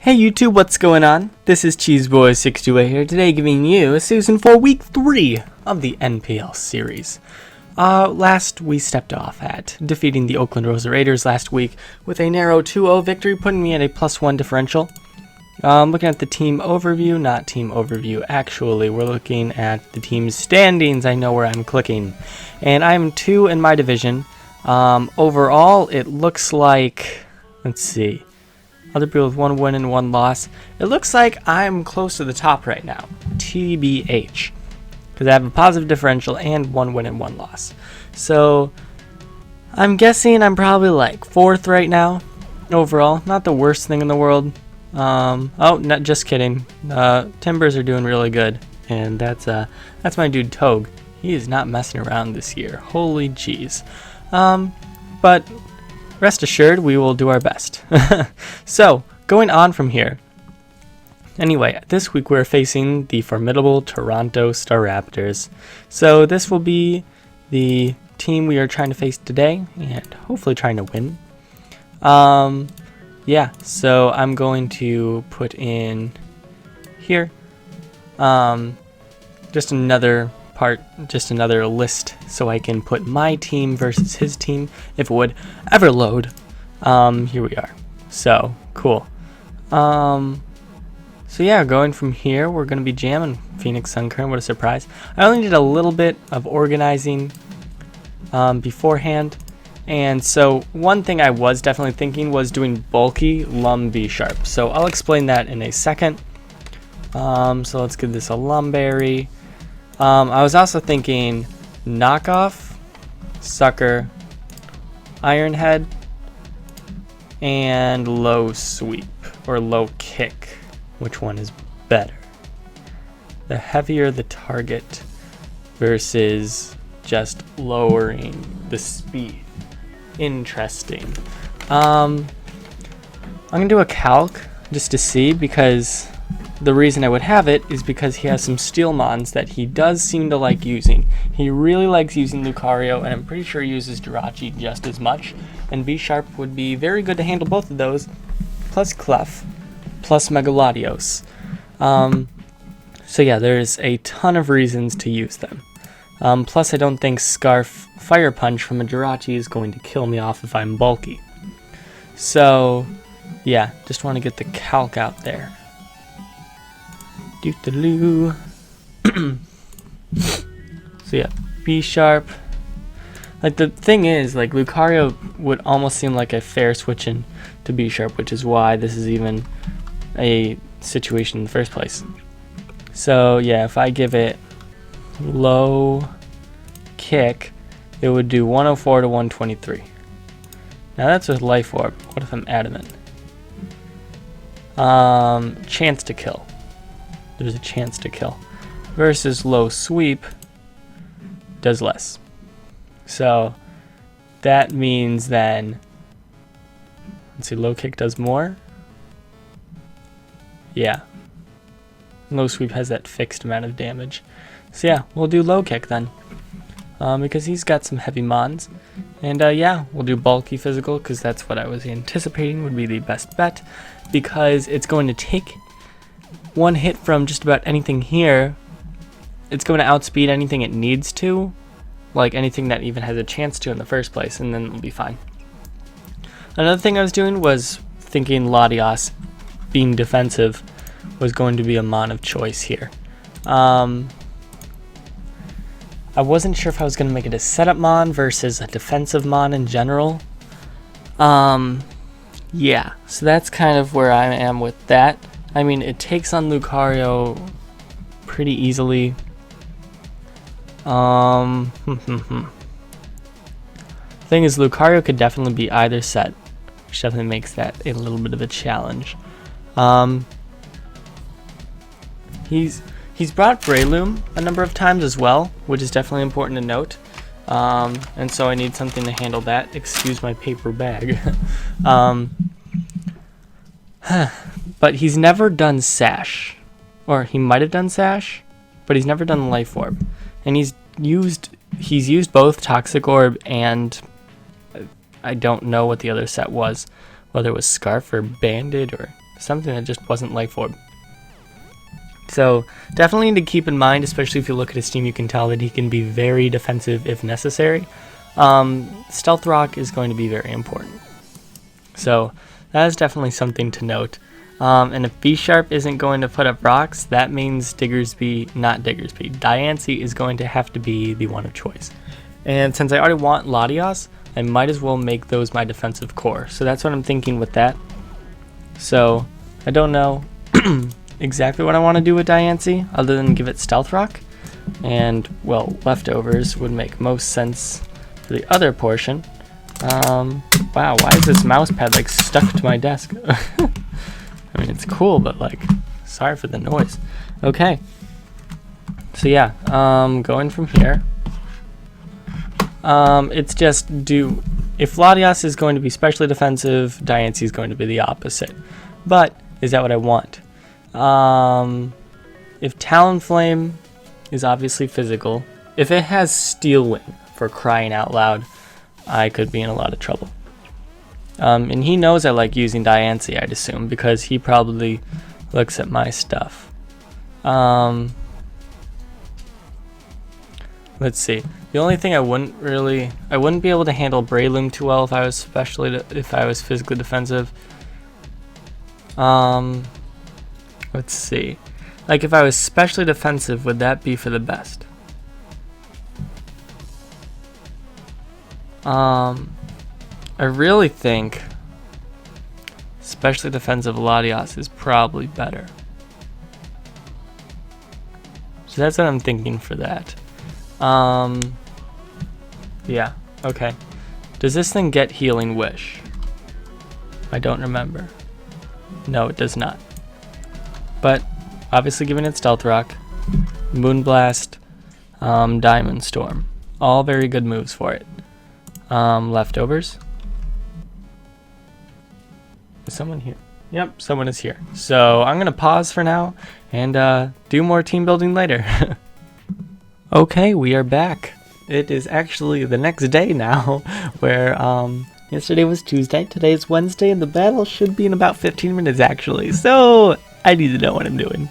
Hey YouTube, what's going on? This is Cheeseboy628 here today, giving you a Season 4 Week 3 of the NPL series. Last we stepped off at defeating the Oakland Rosa Raiders last week with a narrow 2-0 victory, putting me at a +1 differential. Looking at the team overview, not team overview, actually, we're looking at the team's standings. I know where I'm clicking. And I'm 2 in my division. Overall, it looks like, let's see, other people with 1 win and 1 loss. It looks like I'm close to the top right now, TBH, because I have a positive differential and 1 win and 1 loss. So I'm guessing I'm probably like 4th right now overall. Not the worst thing in the world. Not just kidding. Timbers are doing really good, and that's my dude Togue. He is not messing around this year. Holy jeez. But rest assured, we will do our best. So, going on from here. Anyway, this week we're facing the formidable Toronto Staraptors. So this will be the team we are trying to face today, and hopefully trying to win. Yeah, so I'm going to put in here just another list so I can put my team versus his team if it would ever load. Here we are. So cool. So yeah, going from here, we're gonna be jamming Phoenix Sunkern. What a surprise! I only did a little bit of organizing beforehand, and so one thing I was definitely thinking was doing bulky Lum B sharp. So I'll explain that in a second. So let's give this a Lumberry. I was also thinking knockoff, sucker, ironhead, and low sweep or low kick. Which one is better? The heavier the target versus just lowering the speed. Interesting. I'm gonna do a calc just to see, because the reason I would have it is because he has some steel mons that he does seem to like using. He really likes using Lucario, and I'm pretty sure he uses Jirachi just as much. And B Sharp would be very good to handle both of those, plus Clef, plus Megalodios. So yeah, there's a ton of reasons to use them. Plus I don't think Scarf Fire Punch from a Jirachi is going to kill me off if I'm bulky. So yeah, just want to get the calc out there. Doo-doo-doo. So yeah, B Sharp. Like, the thing is, like, Lucario would almost seem like a fair switch in to B Sharp, which is why this is even a situation in the first place. So yeah, if I give it low kick, it would do 104 to 123. Now that's with Life Orb. What if I'm adamant? Chance to kill. There's a chance to kill. Versus low sweep does less. So that means then, let's see, low kick does more. Yeah. Low sweep has that fixed amount of damage. So yeah, we'll do low kick then. Because he's got some heavy mons. And yeah, we'll do bulky physical, because that's what I was anticipating would be the best bet. Because it's going to take one hit from just about anything here. It's going to outspeed anything it needs to, like anything that even has a chance to in the first place, and then it'll be fine. Another thing I was doing was thinking Latios being defensive was going to be a mon of choice here. I wasn't sure if I was going to make it a setup mon versus a defensive mon in general. Yeah, so that's kind of where I am with that. I mean, it takes on Lucario pretty easily. Thing is, Lucario could definitely be either set, which definitely makes that a little bit of a challenge. He's brought Breloom a number of times as well, which is definitely important to note. And so I need something to handle that. Excuse my paper bag. But he's never done Sash. Or he might have done Sash, but he's never done Life Orb. And he's used both Toxic Orb and I don't know what the other set was, whether it was Scarf or Banded or something that just wasn't life orb. So definitely need to keep in mind, especially if you look at his team, you can tell that he can be very defensive if necessary. Stealth Rock is going to be very important. So that is definitely something to note. And if B-Sharp isn't going to put up rocks, that means Diancie is going to have to be the one of choice. And since I already want Latias, I might as well make those my defensive core. So that's what I'm thinking with that. So I don't know exactly what I want to do with Diancie other than give it Stealth Rock. And, well, Leftovers would make most sense for the other portion. Wow, why is this mouse pad like stuck to my desk? I mean, it's cool, but like, sorry for the noise. Okay. So yeah, going from here. It's just if Latias is going to be specially defensive, Diancie is going to be the opposite. But is that what I want? If Talonflame is obviously physical, if it has Steel Wing, for crying out loud, I could be in a lot of trouble. And he knows I like using Diancie, I'd assume, because he probably looks at my stuff. Let's see. The only thing I wouldn't be able to handle Breloom too well if I was physically defensive. Let's see. Like if I was specially defensive, would that be for the best? I really think specially defensive Latias is probably better. So that's what I'm thinking for that. Yeah, okay. Does this thing get Healing Wish? I don't remember. No, it does not. But obviously giving it Stealth Rock, Moonblast, Diamond Storm. All very good moves for it. Leftovers. Is someone here? Yep, someone is here. So I'm gonna pause for now and do more team building later. Okay, we are back. It is actually the next day now, where yesterday was Tuesday, today is Wednesday, and the battle should be in about 15 minutes actually. So I need to know what I'm doing.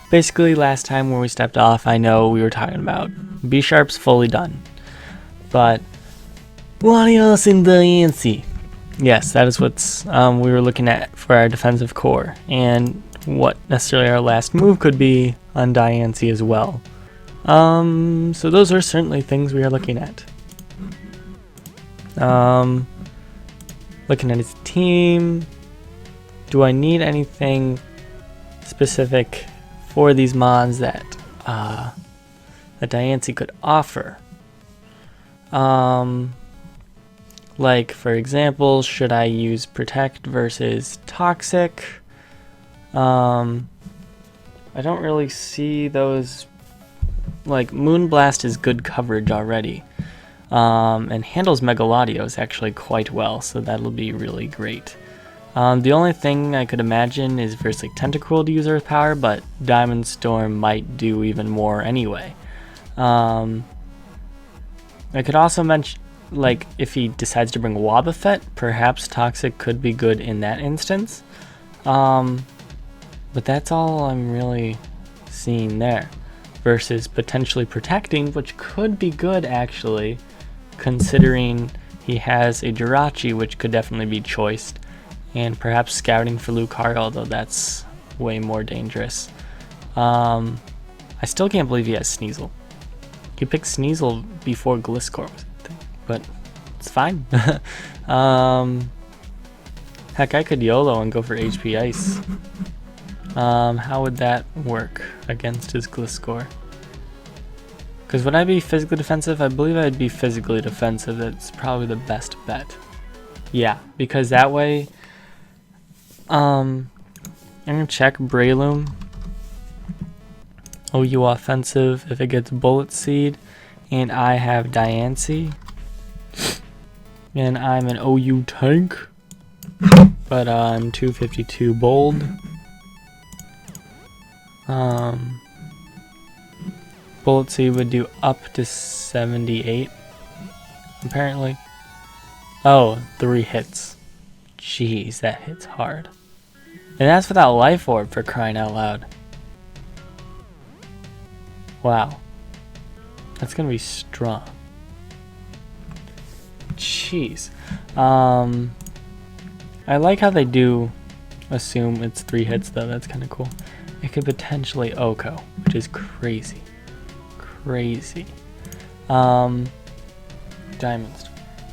Basically last time when we stepped off, I know we were talking about B-Sharp's fully done. But Latias and Diancie. Yes, that is what we were looking at for our defensive core, and what necessarily our last move could be on Diancie as well. So those are certainly things we are looking at. Looking at his team. Do I need anything specific for these mons that Diancie could offer? Like, for example, should I use Protect versus Toxic? I don't really see those. Like, Moonblast is good coverage already. And handles Megalodios actually quite well, so that'll be really great. The only thing I could imagine is versus like Tentacruel to use Earth Power, but Diamond Storm might do even more anyway. I could also mention, like, if he decides to bring Wobbuffet, perhaps Toxic could be good in that instance. But that's all I'm really seeing there. Versus potentially Protecting, which could be good actually, considering he has a Jirachi, which could definitely be choiced, and perhaps Scouting for Lucario, although that's way more dangerous. I still can't believe he has Sneasel. You picked Sneasel before Gliscor, but it's fine. Heck, I could YOLO and go for HP Ice. How would that work against his Gliscor? Because would I be physically defensive? I believe I'd be physically defensive. That's probably the best bet. Yeah, because that way, I'm gonna check Breloom. OU offensive if it gets Bullet Seed, and I have Diancie, and I'm an OU tank, but I'm 252 bold. Bullet Seed would do up to 78, apparently. Oh, 3 hits. Jeez, that hits hard. And that's without Life Orb, for crying out loud. Wow. That's gonna be strong. Jeez. I like how they do assume it's 3 hits though. That's kind of cool. It could potentially Oko, which is crazy. Crazy. Diamonds.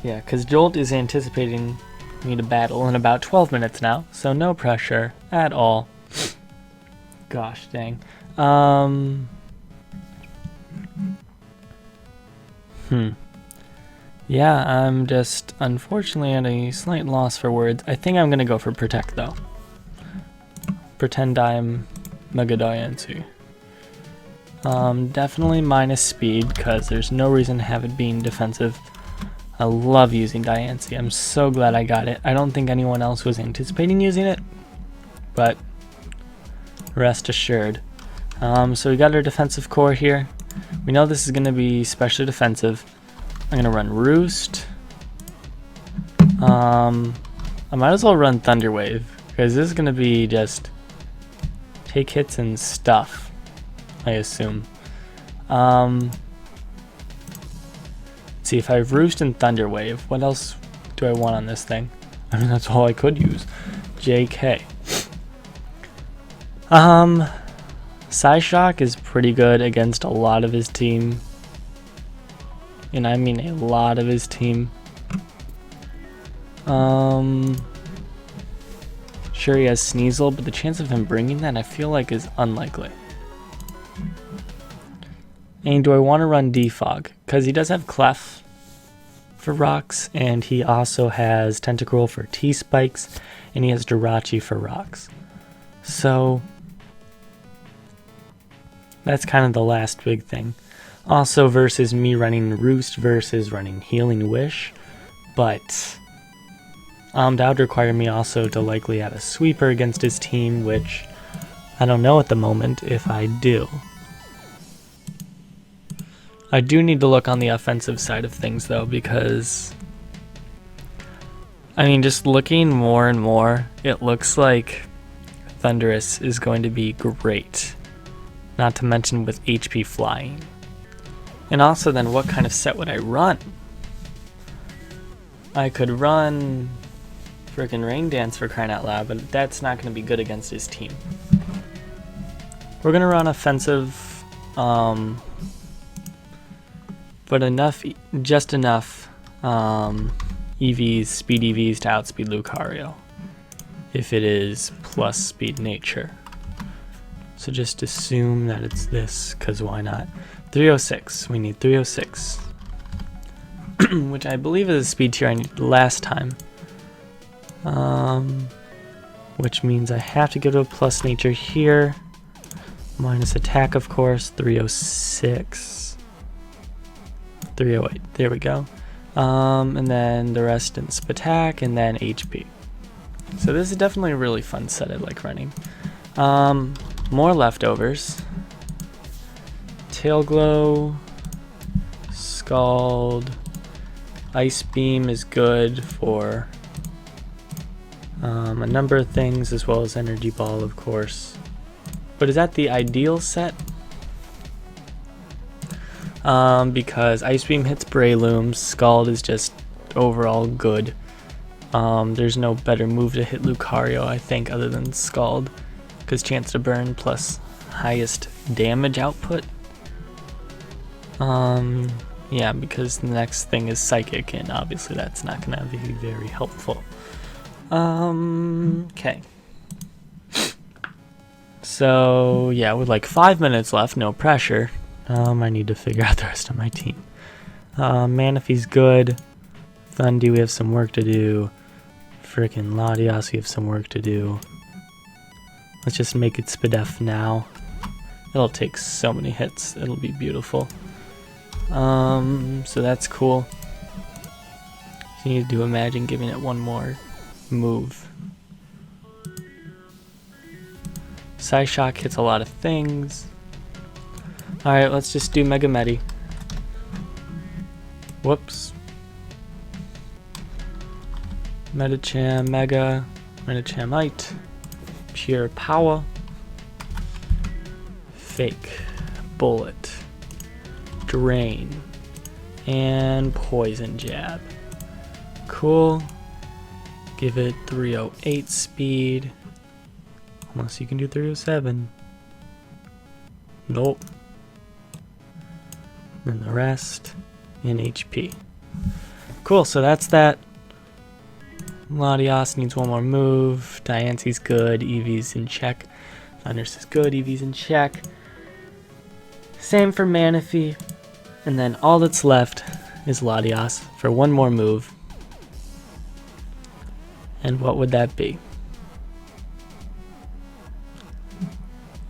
Yeah, because Jolt is anticipating me to battle in about 12 minutes now, so no pressure at all. Gosh dang. Yeah, I'm just unfortunately at a slight loss for words. I think I'm gonna go for Protect though. Pretend I'm Mega Diancie. Definitely minus speed, because there's no reason to have it being defensive. I love using Diancie. I'm so glad I got it. I don't think anyone else was anticipating using it, but rest assured. So we got our defensive core here. We know this is going to be specially defensive. I'm going to run Roost. I might as well run Thunder Wave, because this is going to be just take hits and stuff, I assume. Let's see, if I have Roost and Thunder Wave, what else do I want on this thing? I mean, that's all I could use. JK. Psyshock is pretty good against a lot of his team. And I mean a lot of his team. Sure, he has Sneasel, but the chance of him bringing that I feel like is unlikely. And do I want to run Defog? Because he does have Clef for rocks, and he also has Tentacruel for T-Spikes, and he has Jirachi for rocks. So that's kind of the last big thing. Also versus me running Roost versus running Healing Wish, but that would require me also to likely add a Sweeper against his team, which I don't know at the moment if I do. I do need to look on the offensive side of things though, because I mean, just looking more and more, it looks like Thundurus is going to be great, not to mention with HP flying. And also then, what kind of set would I run? I could run freaking Rain Dance, for crying out loud, but that's not going to be good against his team. We're going to run offensive, but enough, just enough EVs, speed EVs to outspeed Lucario, if it is plus speed nature. So just assume that it's this, because why not? 306, we need 306, which I believe is a speed tier I needed last time, which means I have to go to a plus nature here, minus attack of course, 306, 308, there we go, and then the rest in attack, and then HP. So this is definitely a really fun set I like running. More leftovers. Tail Glow, Scald, Ice Beam is good for a number of things, as well as Energy Ball, of course. But is that the ideal set? Because Ice Beam hits Breloom, Scald is just overall good. There's no better move to hit Lucario, I think, other than Scald, because chance to burn plus highest damage output. Yeah, because the next thing is Psychic, and obviously that's not going to be very helpful. Okay. So, yeah, with like 5 minutes left, no pressure, I need to figure out the rest of my team. Manaphy's good. Thundy, we have some work to do. Frickin' Latias, we have some work to do. Let's just make it Spadef now. It'll take so many hits, it'll be beautiful. So that's cool. So you need to imagine giving it one more move. Psyshock hits a lot of things. Alright, let's just do Mega Medi. Whoops. Medicham, Mega, Medichamite. pure power, fake, bullet, drain, and poison jab. Cool. Give it 308 speed. Unless you can do 307. Nope. And the rest in HP. Cool, so that's that. Latios needs one more move. Diance's good. Eevee's in check. Thundurus is good. Eevee's in check. Same for Manaphy. And then all that's left is Latios for one more move. And what would that be?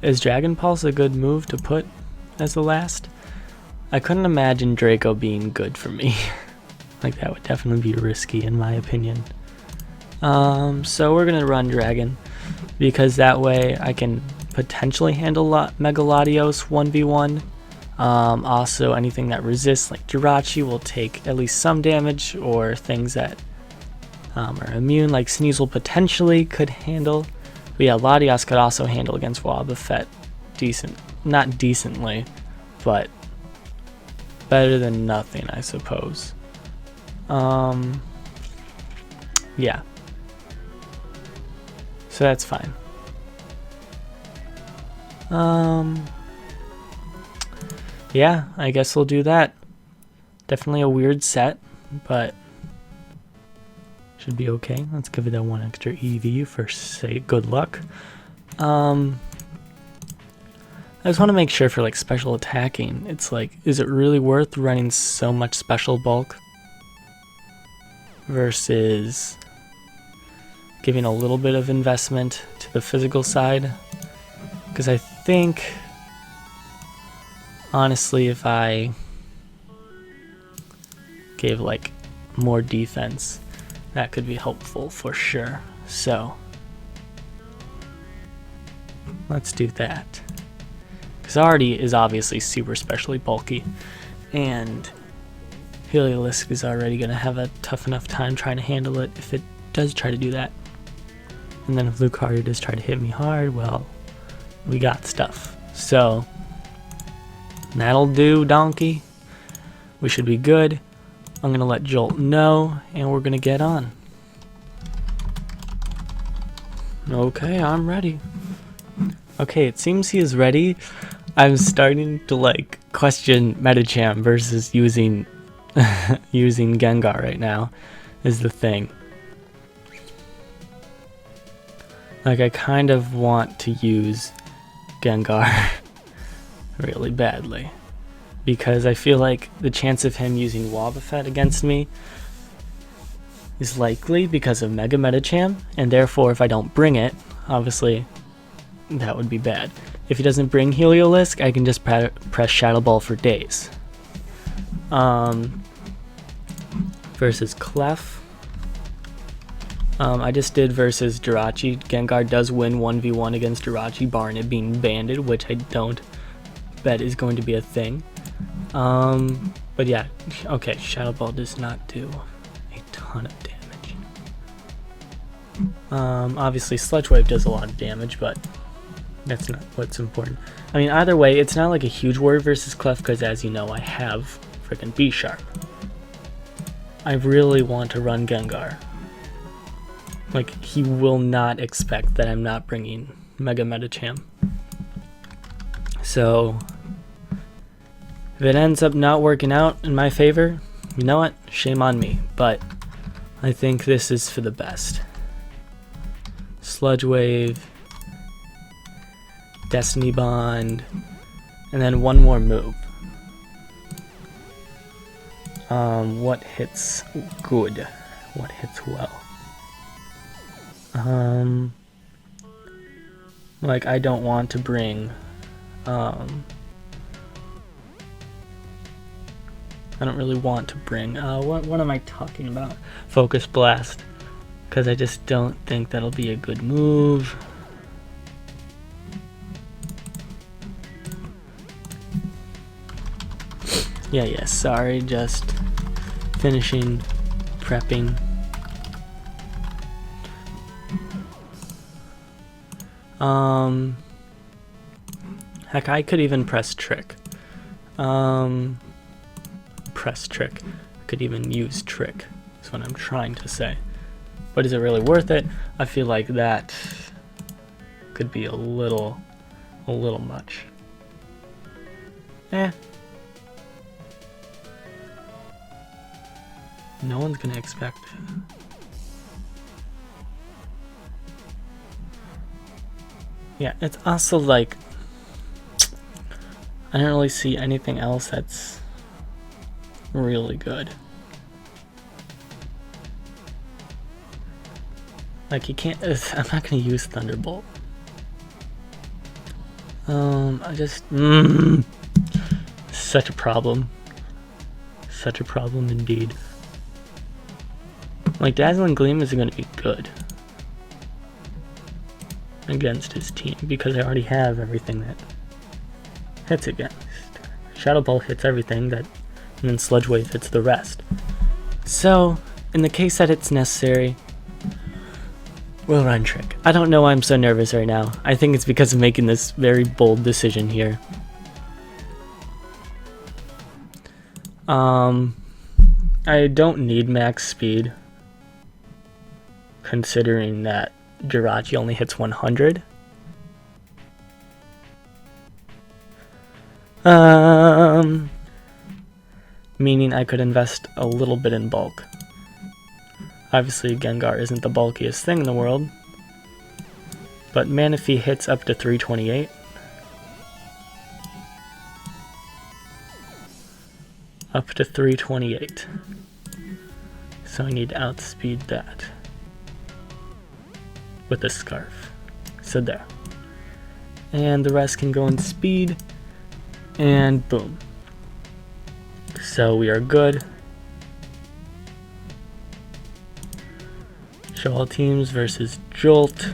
Is Dragon Pulse a good move to put as the last? I couldn't imagine Draco being good for me. Like, that would definitely be risky in my opinion. So we're gonna run Dragon, because that way I can potentially handle Mega Latios 1v1. Also, anything that resists, like Jirachi, will take at least some damage, or things that are immune, like Sneasel potentially could handle. But yeah, Latios could also handle against Wobbuffet not decently, but better than nothing, I suppose. Yeah. So that's fine. Yeah, I guess we'll do that. Definitely a weird set, but should be okay. Let's give it that one extra EV for say good luck. I just want to make sure for like special attacking, it's like, is it really worth running so much special bulk versus giving a little bit of investment to the physical side? Because I think, honestly, if I gave like more defense, that could be helpful for sure. So let's do that. Because Artie is obviously super specially bulky, and Heliolisk is already going to have a tough enough time trying to handle it if it does try to do that. And then if Lucario does try to hit me hard, well, we got stuff. So that'll do, Donkey. We should be good. I'm going to let Jolt know, and we're going to get on. Okay, I'm ready. Okay, it seems he is ready. I'm starting to like question Medicham versus using using Gengar right now is the thing. Like, I kind of want to use Gengar really badly, because I feel like the chance of him using Wobbuffet against me is likely because of Mega Medicham, and therefore if I don't bring it, obviously that would be bad. If he doesn't bring Heliolisk, I can just press Shadow Ball for days. Versus Clef, I just did versus Jirachi. Gengar does win 1v1 against Jirachi, barring it being banded, which I don't bet is going to be a thing. But yeah, okay, Shadow Ball does not do a ton of damage. Obviously Sludge Wave does a lot of damage, but that's not what's important. I mean, either way, it's not like a huge worry versus Clef, because as you know, I have freaking B-Sharp. I really want to run Gengar. Like, he will not expect that I'm not bringing Mega Medicham. So if it ends up not working out in my favor, you know what? Shame on me. But I think this is for the best. Sludge Wave, Destiny Bond, and then one more move. What hits good? What hits well? Like, I don't want to bring I don't really want to bring what am I talking about? Focus Blast, because I just don't think that'll be a good move. Yeah, sorry, just finishing prepping. Heck, I could even press trick. Press trick. I could even use trick. That's what I'm trying to say. But is it really worth it? I feel like that could be a little much. No one's gonna expect. Yeah, it's also like I don't really see anything else that's really good. Like you can't. I'm not gonna use Thunderbolt. I just such a problem. Such a problem indeed. Like Dazzling Gleam is gonna be good against his team because I already have everything that hits against. Shadow Ball hits everything that, and then Sludge Wave hits the rest. So, in the case that it's necessary, we'll run Trick. I don't know why I'm so nervous right now. I think it's because of making this very bold decision here. I don't need max speed, considering that Jirachi only hits 100. Meaning I could invest a little bit in bulk. Obviously Gengar isn't the bulkiest thing in the world, but Manaphy hits up to 328. Up to 328. So I need to outspeed that with a Scarf. So there. And the rest can go in speed, and boom. So we are good. Show all teams versus Jolt.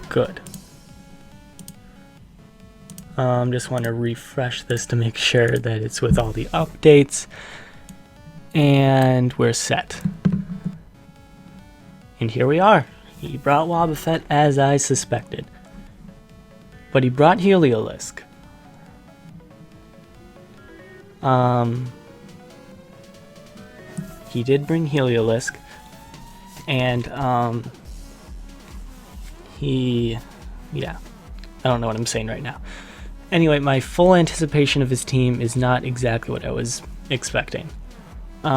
Good. Just want to refresh this to make sure that it's with all the updates. And we're set. And here we are. He brought Wobbuffet as I suspected. But he brought Heliolisk. He did bring Heliolisk. And, yeah. I don't know what I'm saying right now. Anyway, my full anticipation of his team is not exactly what I was expecting. Whew.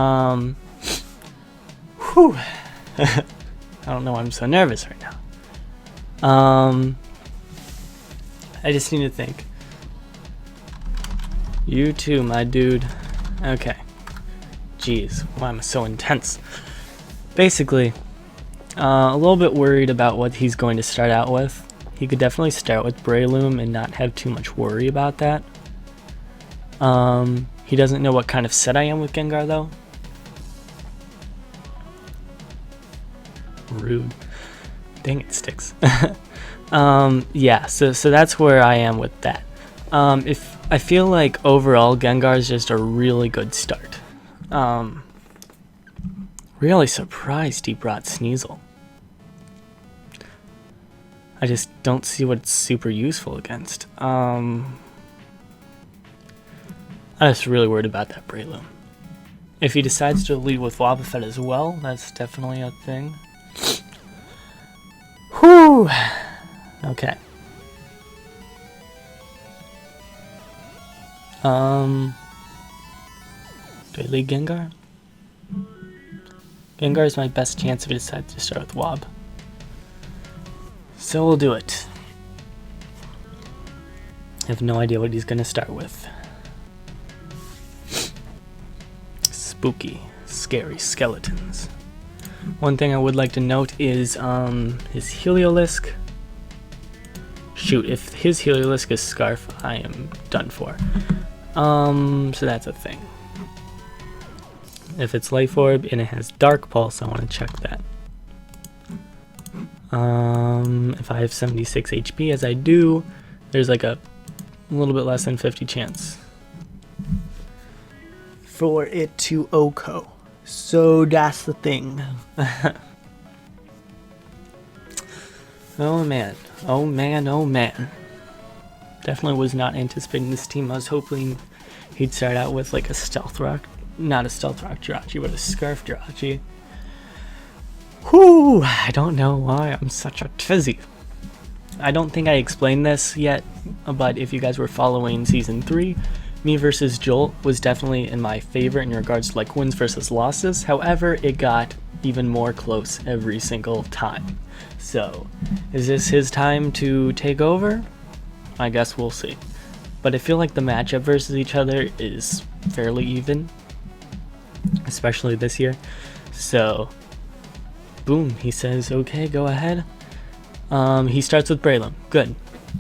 I don't know why I'm so nervous right now. I just need to think. You too, my dude. Okay. Jeez, why am I so intense? Basically, a little bit worried about what he's going to start out with. He could definitely start with Breloom and not have too much worry about that. He doesn't know what kind of set I am with Gengar though. Rude. Dang it, Sticks. Yeah, so that's where I am with that. If I feel like overall Gengar is just a really good start. Really surprised he brought Sneasel. I just don't see what it's super useful against. I'm just really worried about that Breloom. If he decides to lead with Wobbuffet as well, that's definitely a thing. Whew! Okay. Do I lead Gengar? Gengar is my best chance if he decides to start with Wob. So we'll do it. I have no idea what he's gonna start with. Spooky, scary skeletons. One thing I would like to note is his Heliolisk. Shoot, if his Heliolisk is Scarf, I am done for. So that's a thing. If it's Life Orb and it has Dark Pulse, I want to check that. If I have 76 HP, as I do, there's like a little bit less than 50 chance for it to OHKO. So that's the thing. Oh man, oh man, oh man. Definitely was not anticipating this team. I was hoping he'd start out with like a stealth rock, not a stealth rock Jirachi, but a scarf Jirachi. Whew, I don't know why I'm such a tizzy. I don't think I explained this yet, but if you guys were following season 3, me versus Jolt was definitely in my favor in regards to like wins versus losses. However, it got even more close every single time. So, is this his time to take over? I guess we'll see. But I feel like the matchup versus each other is fairly even, especially this year. So, boom, he says, okay, go ahead. He starts with Braylon. Good.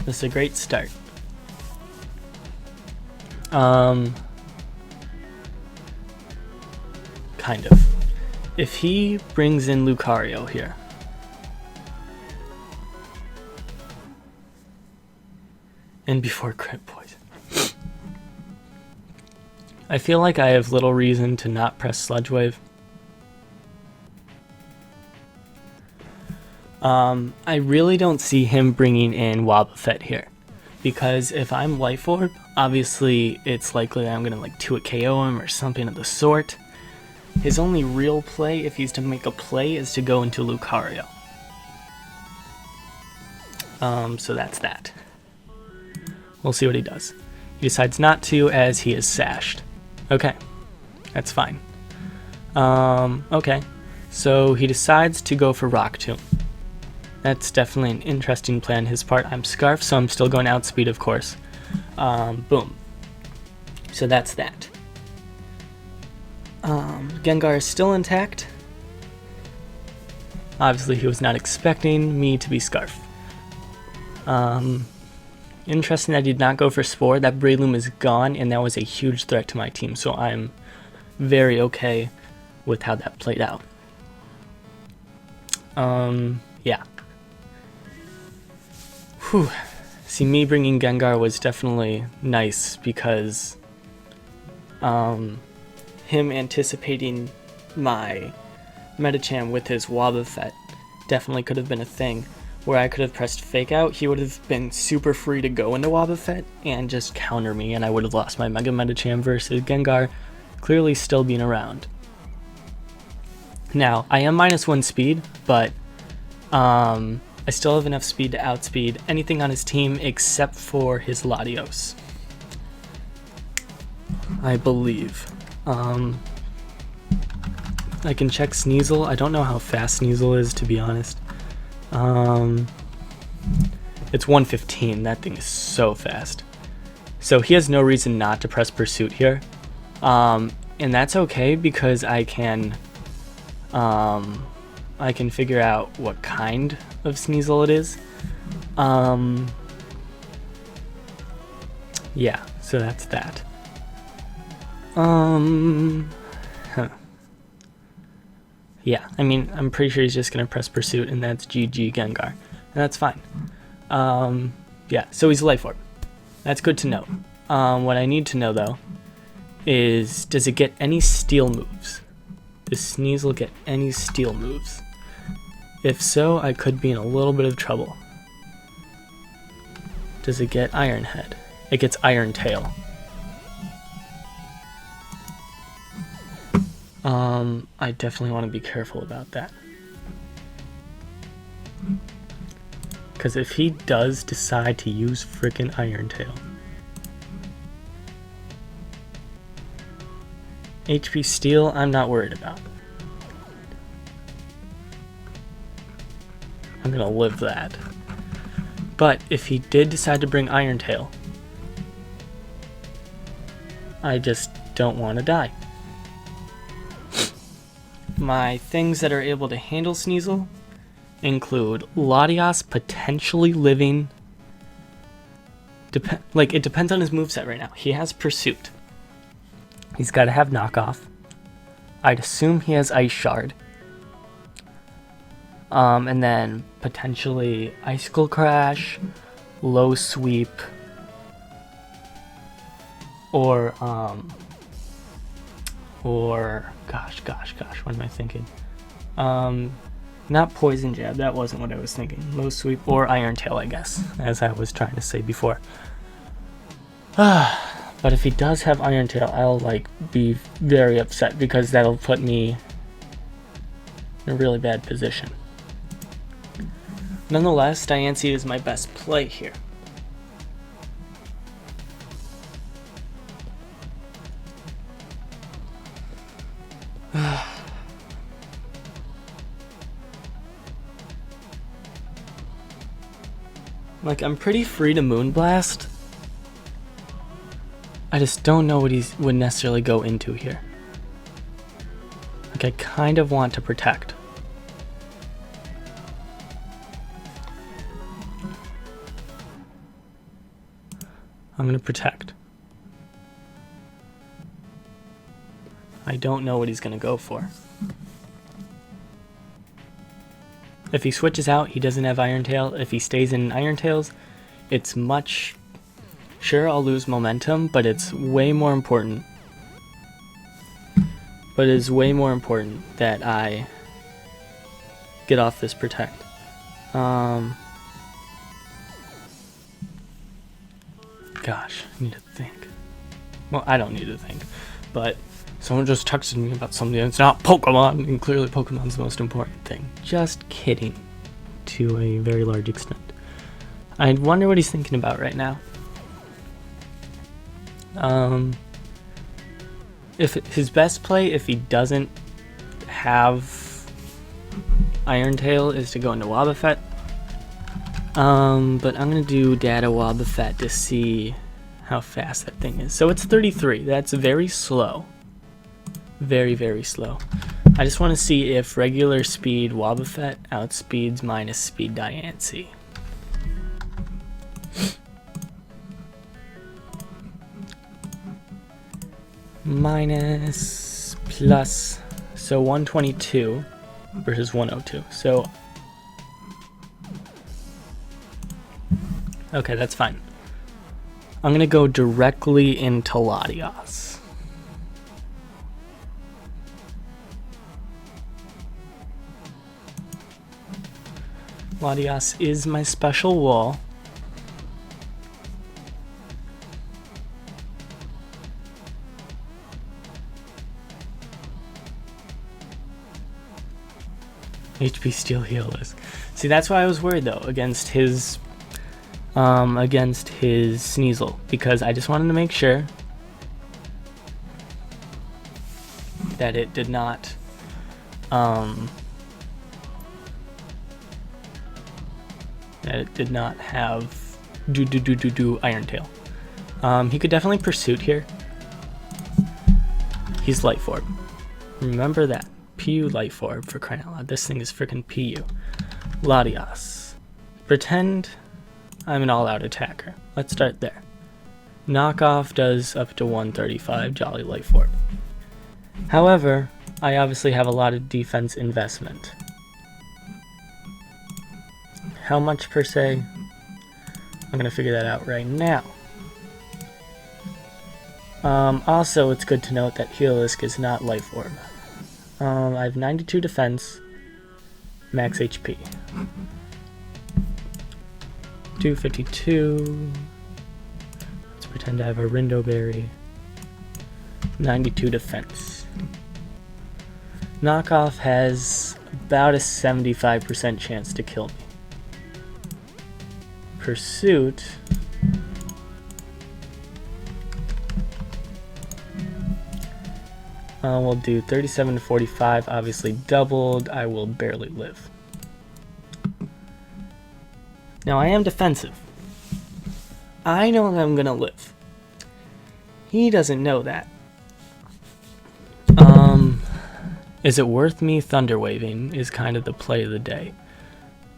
This is a great start. Kind of. If he brings in Lucario here, and before crit poison, I feel like I have little reason to not press Sludge Wave. I really don't see him bringing in Wobbuffet here, because if I'm Life Orb, obviously it's likely that I'm gonna like 2-hit KO him or something of the sort. His only real play, if he's to make a play, is to go into Lucario. So that's that. We'll see what he does. He decides not to, as he is sashed. Okay, that's fine. Okay, so he decides to go for Rock Tomb. That's definitely an interesting plan on his part. I'm Scarf, so I'm still going outspeed, of course. Boom. So that's that. Gengar is still intact. Obviously, he was not expecting me to be Scarf. Interesting that he did not go for Spore. That Breloom is gone, and that was a huge threat to my team, so I'm very okay with how that played out. Yeah. Whew. See, me bringing Gengar was definitely nice because him anticipating my Medicham with his Wobbuffet definitely could have been a thing where I could have pressed Fake Out. He would have been super free to go into Wobbuffet and just counter me, and I would have lost my Mega Medicham versus Gengar clearly still being around. Now, I am -1 speed, but I still have enough speed to outspeed anything on his team except for his Latios, I believe. I can check Sneasel. I don't know how fast Sneasel is, to be honest. It's 115. That thing is so fast. So he has no reason not to press Pursuit here. And that's okay because I can figure out what kind of Sneasel it is. Yeah, so that's that. Yeah, I mean, I'm pretty sure he's just gonna press Pursuit, and that's GG Gengar. And that's fine. Yeah, so he's Life Orb. That's good to know. What I need to know, though, is does it get any Steel moves? Does Sneasel get any Steel moves? If so, I could be in a little bit of trouble. Does it get Iron Head? It gets Iron Tail. I definitely want to be careful about that. Because if he does decide to use frickin' Iron Tail, HP Steel, I'm not worried about. I'm gonna live that. But if he did decide to bring Iron Tail, I just don't want to die. My things that are able to handle Sneasel include Latios potentially living. It depends on his moveset right now. He has Pursuit. He's got to have Knockoff. I'd assume he has Ice Shard. And then potentially Icicle Crash, Low Sweep, or or gosh, what am I thinking? Not poison jab, that wasn't what I was thinking. Low sweep or iron tail, I guess, as I was trying to say before. But if he does have iron tail, I'll like be very upset because that'll put me in a really bad position. Nonetheless, Diancie is my best play here. Like, I'm pretty free to Moonblast. I just don't know what he would necessarily go into here. Like, I kind of want to protect. I'm going to protect. I don't know what he's going to go for. If he switches out, he doesn't have Iron Tail. If he stays in Iron Tails, it's much... Sure, I'll lose momentum, but it's way more important. But it is way more important that I get off this protect. Gosh, I need to think. Well, I don't need to think, but someone just texted me about something that's not Pokemon, and clearly Pokemon's the most important thing. Just kidding, to a very large extent. I wonder what he's thinking about right now. If his best play, if he doesn't have Iron Tail, is to go into Wobbuffet. But I'm gonna do Data Wobbuffet to see how fast that thing is. So it's 33. That's very slow. Very, very slow. I just want to see if regular speed Wobbuffet outspeeds minus speed Diancie. Minus plus, so 122 versus 102. So okay, that's fine. I'm gonna go directly into Latios. Latios is my special wall. HP Steel Heelless. See, that's why I was worried though against his Sneasel, because I just wanted to make sure that it did not have Iron Tail. He could definitely Pursuit here. He's Light Orb. Remember that. PU Light Orb, for crying out loud. This thing is freaking PU. Latios. Pretend I'm an all-out attacker. Let's start there. Knockoff does up to 135 Jolly Light Orb. However, I obviously have a lot of defense investment. How much per se? I'm going to figure that out right now. Also, it's good to note that Heelisk is not Life Orb. I have 92 defense, max HP. 252. Let's pretend I have a Rindo Berry. 92 defense. Knockoff has about a 75% chance to kill me. Pursuit. We'll do 37 to 45, obviously doubled. I will barely live. Now I am defensive. I know that I'm gonna live. He doesn't know that. Is it worth me Thunder Waving is kind of the play of the day.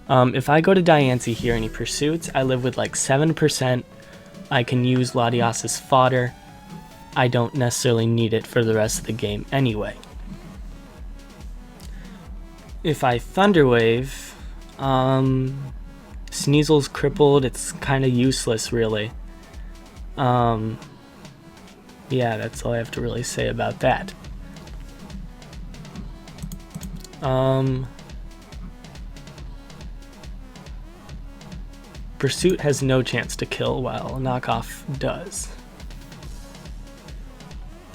If I go to Diancie here and he pursues, I live with like 7%. I can use Latios' fodder. I don't necessarily need it for the rest of the game anyway. If I Thunder Wave, Sneasel's crippled, it's kind of useless really. Yeah, that's all I have to really say about that. Pursuit has no chance to kill while Knockoff does.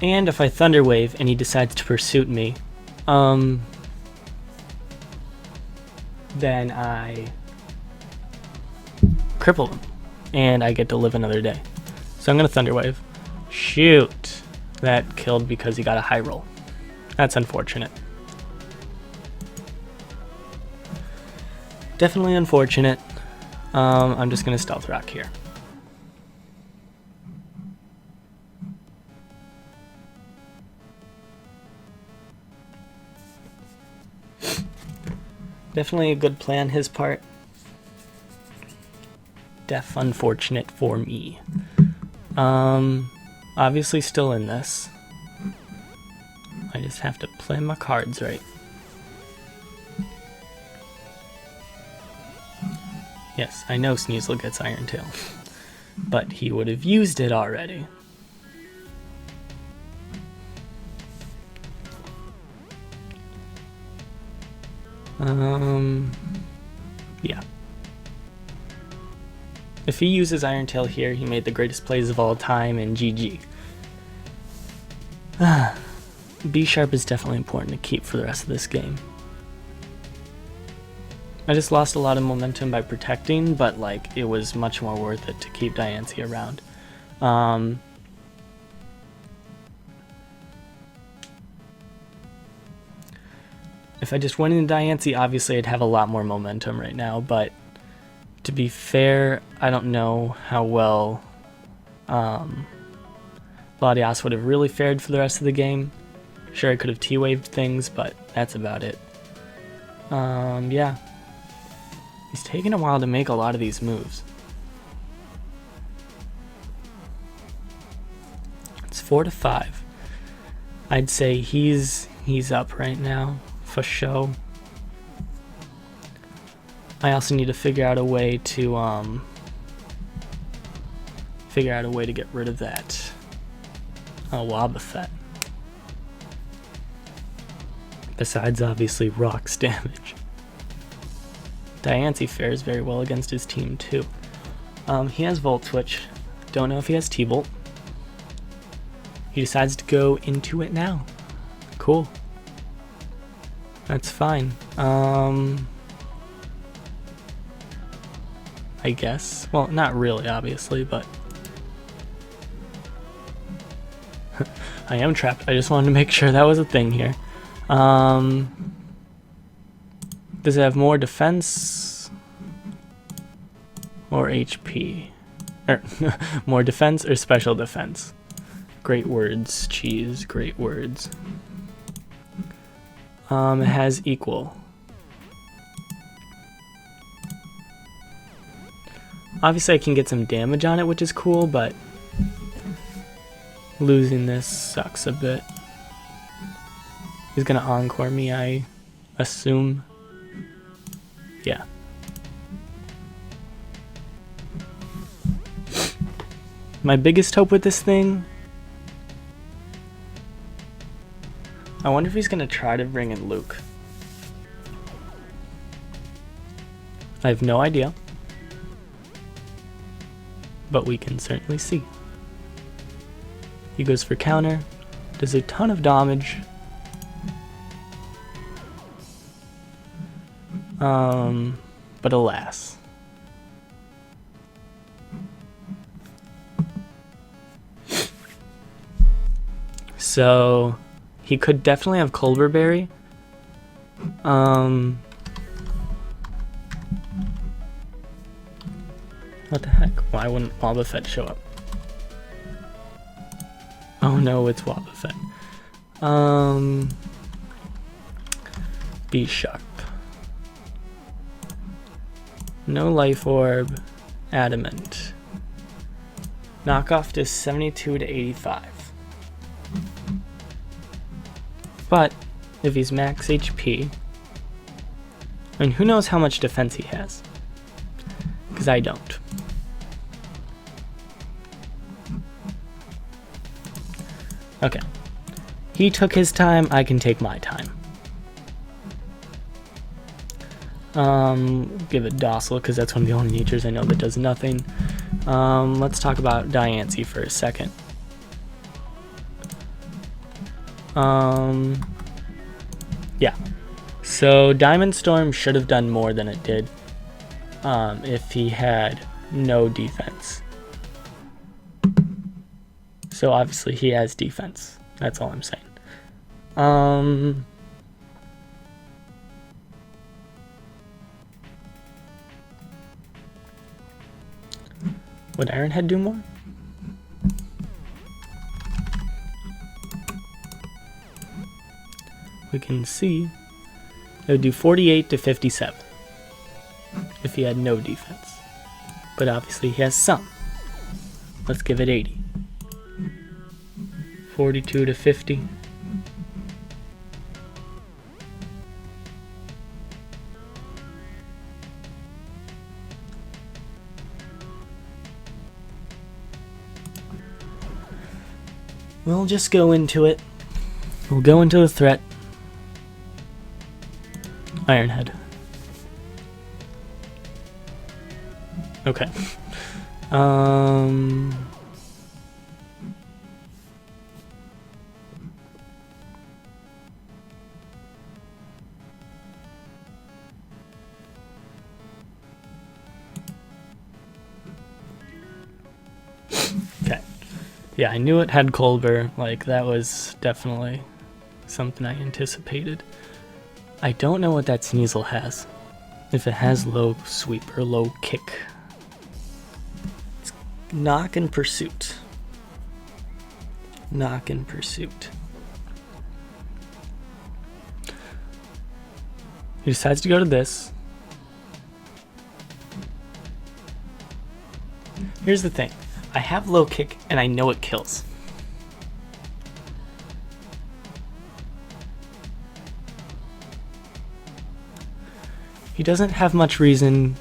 And if I Thunder Wave and he decides to Pursuit me, then I cripple him and I get to live another day. So I'm gonna Thunder Wave. Shoot, that killed because he got a high roll. That's unfortunate. Definitely unfortunate. I'm just gonna Stealth Rock here. Definitely a good plan his part. Def unfortunate for me. Obviously still in this. I just have to play my cards right. Yes, I know Sneasel gets Iron Tail, but he would have used it already. Yeah. If he uses Iron Tail here, he made the greatest plays of all time, and GG. B sharp is definitely important to keep for the rest of this game. I just lost a lot of momentum by protecting, but like it was much more worth it to keep Diancie around. If I just went into Diancie, obviously I'd have a lot more momentum right now, but to be fair, I don't know how well Latias would have really fared for the rest of the game. Sure, I could have T-waved things, but that's about it. Yeah. He's taking a while to make a lot of these moves. It's 4-5. I'd say he's up right now, for sure. I also need to figure out a way to get rid of that Wobbuffet. Besides obviously rocks damage. Diancie fares very well against his team too. He has Volt Switch. Don't know if he has T-Bolt. He decides to go into it now. Cool. That's fine. I guess. Well, not really, obviously, but I am trapped. I just wanted to make sure that was a thing here. Does it have more defense or HP? Or more defense or special defense? Great words, cheese. Great words. It has equal. Obviously I can get some damage on it, which is cool, but losing this sucks a bit. He's gonna Encore me, I assume. Yeah. My biggest hope with this thing, I wonder if he's gonna try to bring in Luke. I have no idea, but we can certainly see. He goes for counter, does a ton of damage. But alas. So he could definitely have Culverberry. What the heck? Why wouldn't Wobbuffet show up? Oh no, it's Wobbuffet. B sharp. No Life Orb. Adamant. Knockoff to 72 to 85. But if he's max HP, I mean, who knows how much defense he has? Because I don't. Okay. He took his time, I can take my time. Give it docile because that's one of the only natures I know that does nothing. Let's talk about Diancie for a second. Yeah. So Diamond Storm should have done more than it did if he had no defense. So obviously he has defense. That's all I'm saying. Would Ironhead do more? We can see it would do 48 to 57 if he had no defense. But obviously he has some. Let's give it 80. 42 to 50. We'll just go into it. We'll go into the threat. Ironhead. Okay. Okay. Yeah, I knew it had Colbur. Like, that was definitely something I anticipated. I don't know what that Sneasel has. If it has low sweep or low kick. It's knock and pursuit. Knock and pursuit. He decides to go to this. Here's the thing. I have low kick and I know it kills. He doesn't have much reason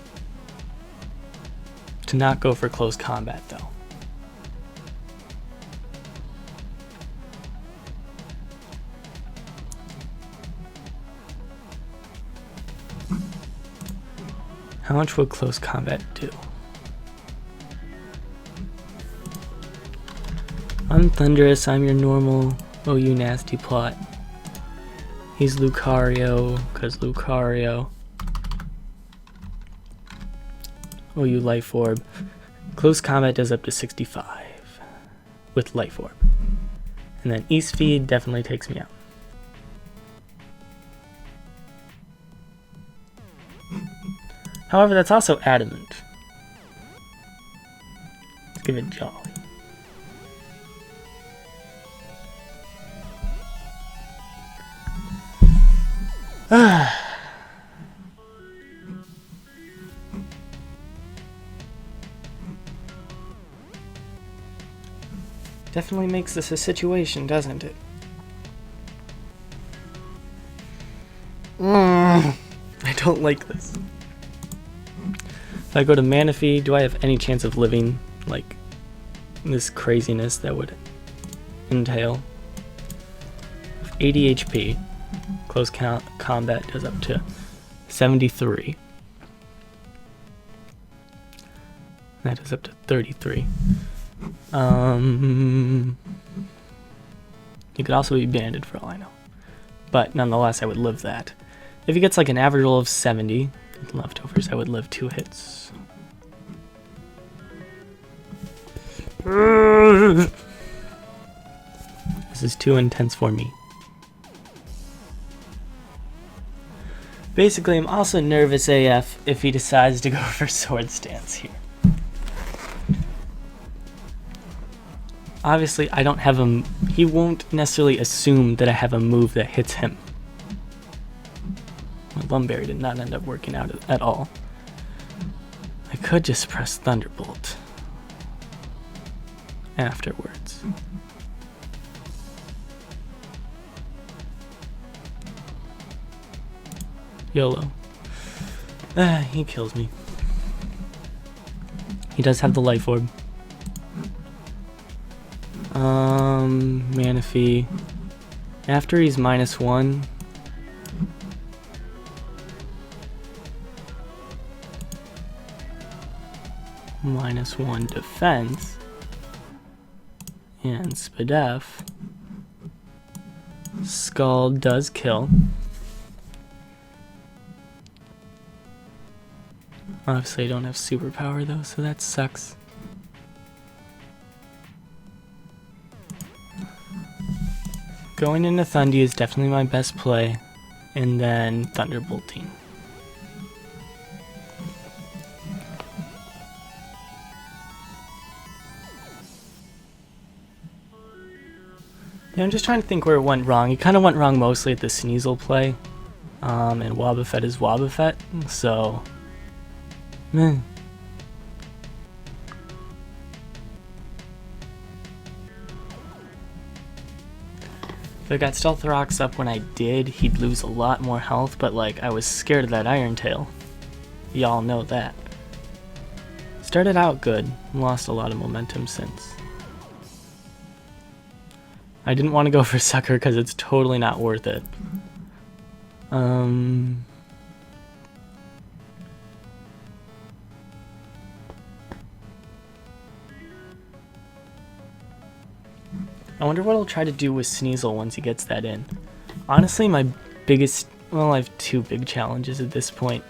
to not go for close combat, though. How much would close combat do? I'm Thunderous, I'm your normal, oh you nasty plot. He's Lucario, cause Lucario. Oh, you Life Orb. Close combat does up to 65 with Life Orb. And then East Feed definitely takes me out. However, that's also Adamant. Let's give it Jolly. Definitely makes this a situation, doesn't it? I don't like this. If I go to Manaphy, do I have any chance of living like this craziness that would entail? 80 HP. Close combat does up to 73. That is up to 33. He could also be banded for all I know. But nonetheless, I would live that. If he gets like an average roll of 70 leftovers, I would live 2 hits. This is too intense for me. Basically, I'm also nervous AF if he decides to go for Sword Stance here. Obviously, I don't have a... He won't necessarily assume that I have a move that hits him. My Lumberry did not end up working out at all. I could just press Thunderbolt afterwards. YOLO. He kills me. He does have the Life Orb. Manaphy. After he's -1. -1 defense, and Spadef. Skull does kill. Obviously I don't have superpower though, so that sucks. Going into Thundy is definitely my best play, and then Thunderbolting. Yeah, I'm just trying to think where it went wrong. It kind of went wrong mostly at the Sneasel play, and Wobbuffet is Wobbuffet, so meh. If I got Stealth Rocks up when I did, he'd lose a lot more health, but like, I was scared of that Iron Tail. Y'all know that. Started out good, lost a lot of momentum since. I didn't want to go for Sucker because it's totally not worth it. I wonder what I'll try to do with Sneasel once he gets that in. Honestly, my biggest, well, I have two big challenges at this point,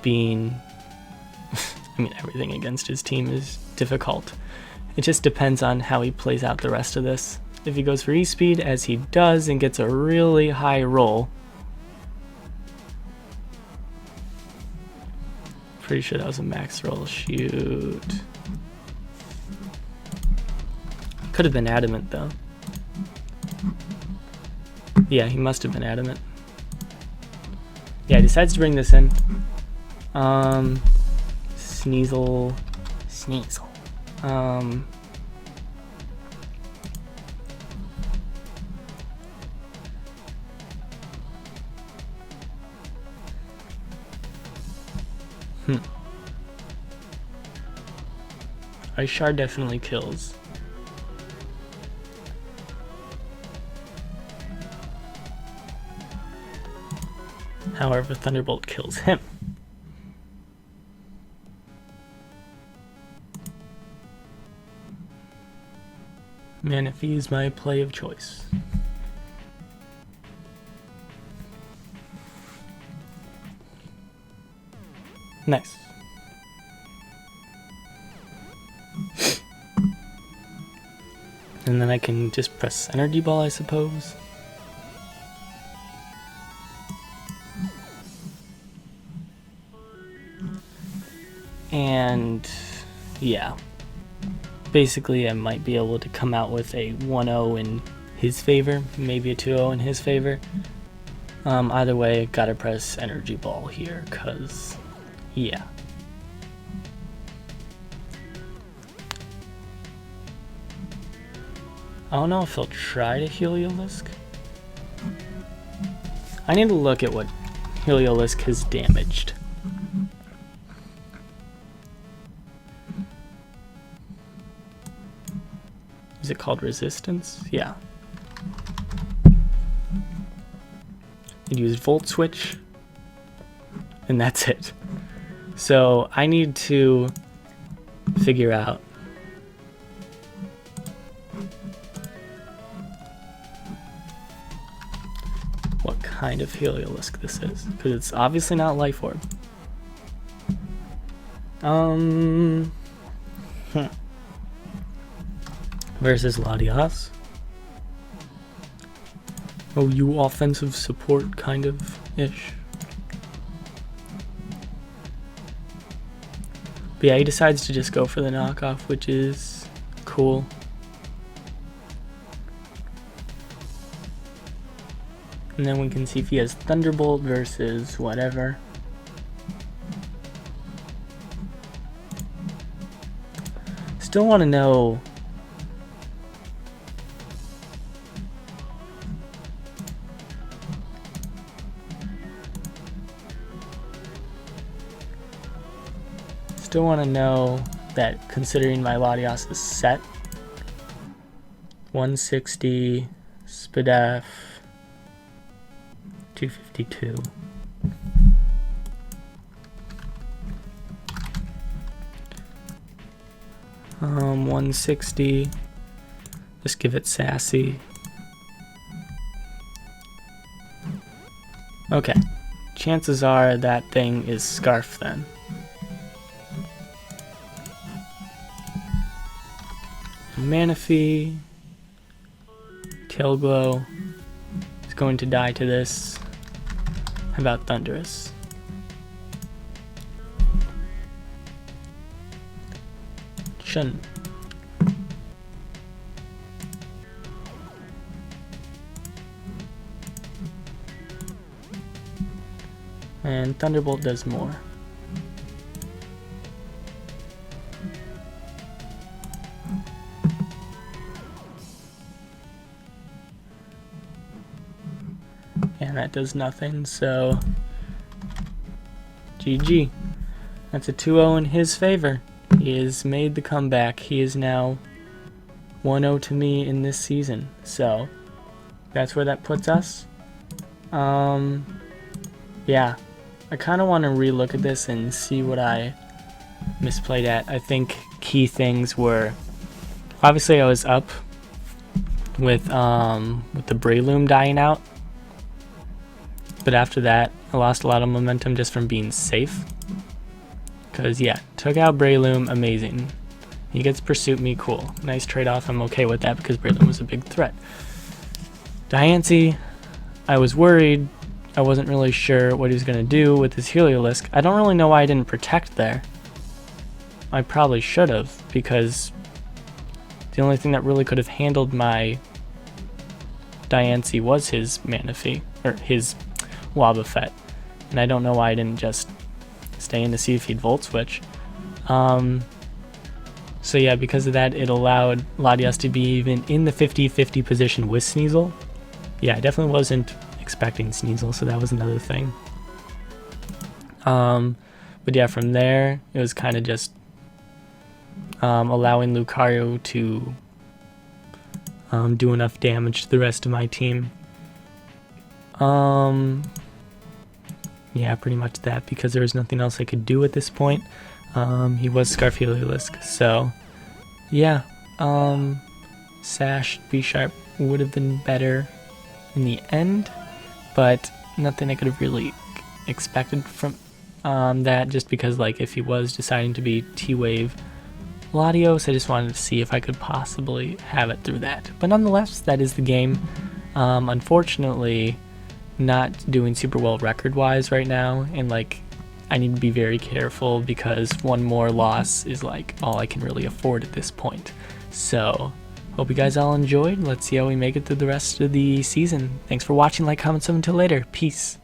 being, I mean, everything against his team is difficult. It just depends on how he plays out the rest of this. If he goes for E-Speed, as he does, and gets a really high roll. Pretty sure that was a max roll, shoot. Could have been adamant though. Yeah, he must have been adamant. Yeah, he decides to bring this in. Sneasel. Ice Shard definitely kills. However, Thunderbolt kills him. Manaphy is my play of choice. Nice. And then I can just press Energy Ball, I suppose. And yeah, basically I might be able to come out with a 1-0 in his favor, maybe a 2-0 in his favor. Either way, gotta press Energy Ball here, cause yeah. I don't know if he'll try to Heliolisk. I need to look at what Heliolisk has damaged. Is it called Resistance? Yeah. It used Volt Switch, and that's it. So I need to figure out what kind of Heliolisk this is, because it's obviously not Life Orb. Versus Latias. Oh, you offensive support kind of ish. But yeah, he decides to just go for the knockoff, which is cool. And then we can see if he has Thunderbolt versus whatever. Still want to know that considering my Latias is set, 160, Spadef, 252. 160. Just give it sassy. Okay. Chances are that thing is Scarf then. Manaphy. Tail Glow is going to die to this. How about Thunderous? Shun. And Thunderbolt does more. And that does nothing, so GG. That's a 2-0 in his favor. He has made the comeback. He is now 1-0 to me in this season. So that's where that puts us. Yeah. I kind of want to relook at this and see what I misplayed at. I think key things were, obviously I was up with the Breloom dying out, but after that I lost a lot of momentum just from being safe. Cause yeah, took out Breloom, amazing. He gets Pursuit Me, cool. Nice trade-off, I'm okay with that because Breloom was a big threat. Diancie, I was worried. I wasn't really sure what he was going to do with his Heliolisk. I don't really know why I didn't protect there. I probably should have, because the only thing that really could have handled my Diancie was his Manaphy, or his Wobbuffet. And I don't know why I didn't just stay in to see if he'd Volt Switch. So yeah, because of that, it allowed Latias to be even in the 50-50 position with Sneasel. Yeah, I definitely wasn't expecting Sneasel, so that was another thing. But yeah, from there it was kind of just allowing Lucario to do enough damage to the rest of my team. Yeah, pretty much that, because there was nothing else I could do at this point. He was Scarf Heliolisk, so yeah. Sash B-Sharp would have been better in the end, but nothing I could have really expected from that, just because like if he was deciding to be T-Wave Latios, I just wanted to see if I could possibly have it through that. But nonetheless, that is the game. Unfortunately, not doing super well record-wise right now, and like I need to be very careful because one more loss is like all I can really afford at this point. So hope you guys all enjoyed. Let's see how we make it through the rest of the season. Thanks for watching, like, comment, sub, until later. Peace.